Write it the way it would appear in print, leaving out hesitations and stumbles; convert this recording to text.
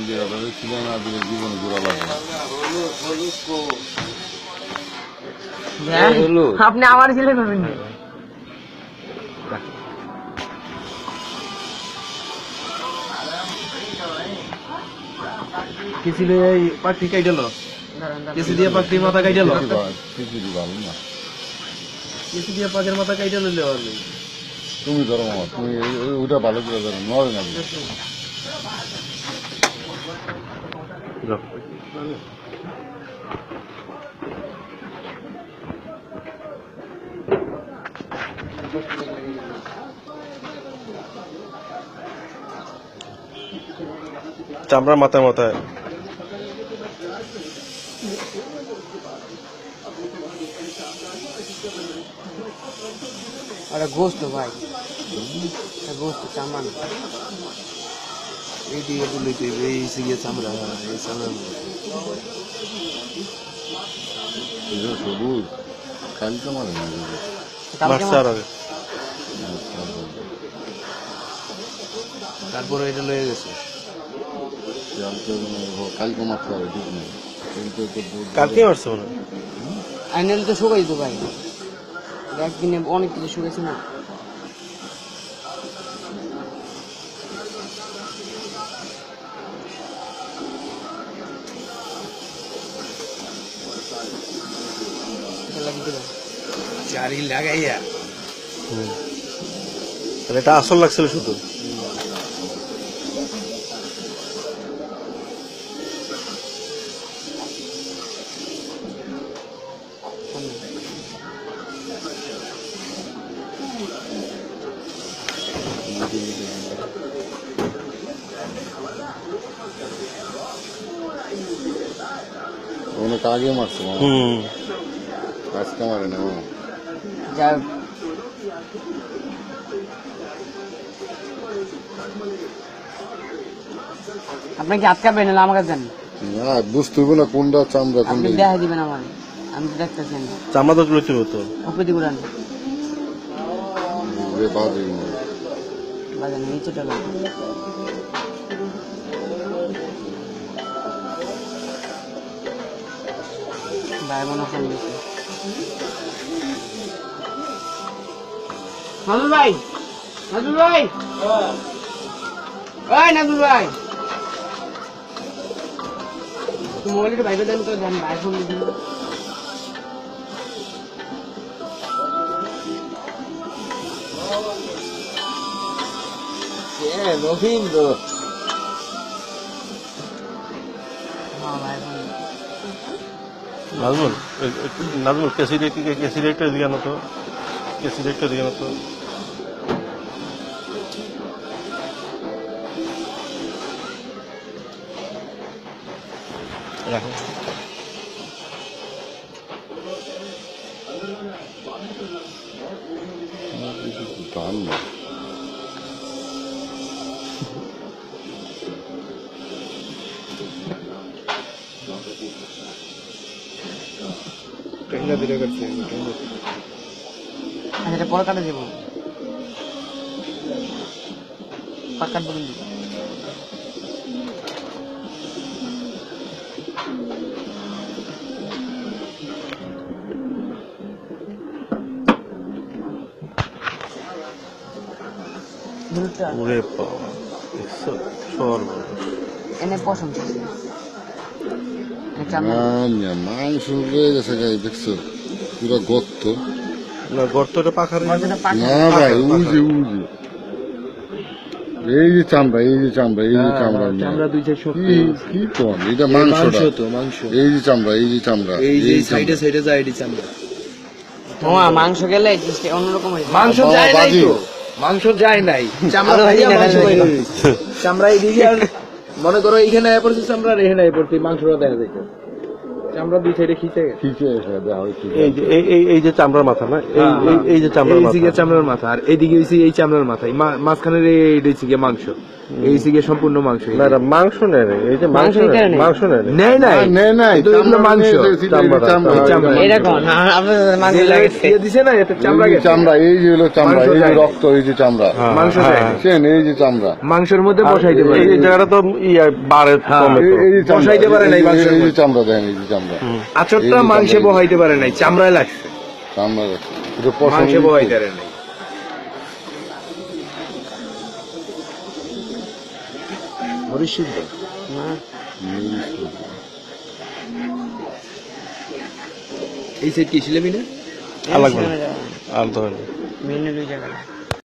Cinema দিলে জীবনে ঘোরা লাগে আপনি আমার ছেলে করবেন না কেসি লইয়া এই পাখি কাইটাল কেসি দিয়ে পাখির মাথা কাইটাল খিচুড়ি ভালো না কেসি দিয়ে পাখির মাথা কাইটাল লইলে পারবে তুমি ধরো মামা তুমি ওইটা ভালো করে ধরো নয় না চামড়া মাথায় মাথায় আরে গোস্ত ভাই গোস্ত চামড়া না এই দিয়ে বলি তুই এই সিগে চামড়া এই চামড়া এটা সবুজ কালকে মারে না মাছার আগে তারপরে এটা লয়ে গেছে কালকে মারতে হবে ঠিক নেই কালকে মারছে মনে আইনাল তো শুকাই তো ভাই একদিনে অনেক কিছু শুকাইছে না চারি লাগাইয়া এটা আসল লাগছিল শুধু অনেক আগে মারছে মামা আজকে মারে না মামা যা আপনি কি আটকাবেন না আমাকে দেন না বুঝতে হবে না কোনটা চামড়া আপনি কোনটা দেখা দিবেন আমার আমি তো দেখতেছি না চামড়া তো লইতে হতো উপরে গুড়ান বাজে বাজান নিচে চলো ভাই মনে ফোন দিচ্ছে নাজুল ভাই নাজুল ভাই ওই নাজুল ভাই মোবাইলটা ভাইবে দেন তো দেন ভাই ফোন দিন রবীন্দ্র হ্যাঁ ভাই ফোন নাজমুল নাজমুল কেসি রেটটা দিয়ে আনো তো কেসি রেটটা দিয়ে আনো তো রাখো টান না কেঙ্গা দিলে করছে আচ্ছা এটা পরে কাটে দেবো পাকাট বলুন ওরে বাবা সর এনে পছন্দ মাংস রয়ে গেছে গাই দেখছো পুরো গর্ত না গর্তটা পাখার না ভাই উজে উজে এই যে চামড়া এই যে চামড়া এই যে চামড়া চামড়া দুই চার শক্তি কি কোন এটা মাংস তো মাংস এই যে চামড়া এই যে চামড়া এই যে সাইডে সাইডে যায় এটি চামড়া মামা মাংস গেলে জিনিসটা অন্যরকম হয়ে যায় মাংস যায় নাই তো মাংস যায় নাই চামড়া ভাইয়া মাংস বাইরে হইছে চামড়া এইদিকে আর মনে করো এইখানে আয় পড়ছে চামড়া আর এখানে আয় পড়ছে মাংসটা দেখা যাইতো চামড়া দুই সাইডে খিচে গেছে খিচে এসে দেওয়া হয়েছে এই যে চামড়ার মাথা না এই যে চামড়ার মাথা এইদিকে চামড়ার মাথা আর এইদিকে হইছে এই চামড়ার মাথা মাঝখানের এইটা হচ্ছে গিয়ে মাংস এই সিগে সম্পূর্ণ মাংস না এটা মাংস নেই রে, এই যে মাংস মাংস এখানে নেই। মাংস নেই রে। নেই নাই নেই নাই কিন্তু এগুলো চামড়া মাংস নিয়ে এসেছি, এই যে চামড়া, এই চামড়া। এই যে এরকম না আপনাদের মাংস যে লাগেছে দিয়ে দিছে না এটা চামড়া এই যে গেছে চামড়া, এই যে হলো চামড়া, মাংস এই যে যায়। রক্ত, এই যে চামড়া, হ্যাঁ, মাংস হ্যাঁ, যায়। হ্যাঁ। বুঝছেন? এই যে চামড়া, মাংসের মধ্যে বসাইতে পারে এই জায়গাটা তো বাড়ে হ্যাঁ। কমে তো। এই যে চামড়া, বসাইতে পারে নাই এই যে- মাংসের এই যে মধ্যে। চামড়া দেখেন, এই যে চামড়া, আচরটা এই যে মাংসে চামড়া। বহাইতে পারে নাই চামড়ায় লাগছে চামড়া, এটা পশম মাংসে দিচ্ছে। বহাইতে পারে নাই মরিচ সিদ্ধ না এই সাইড কি ছিলাম না আর লাগবে না। আর তো হয় না। মেনে দুই জায়গা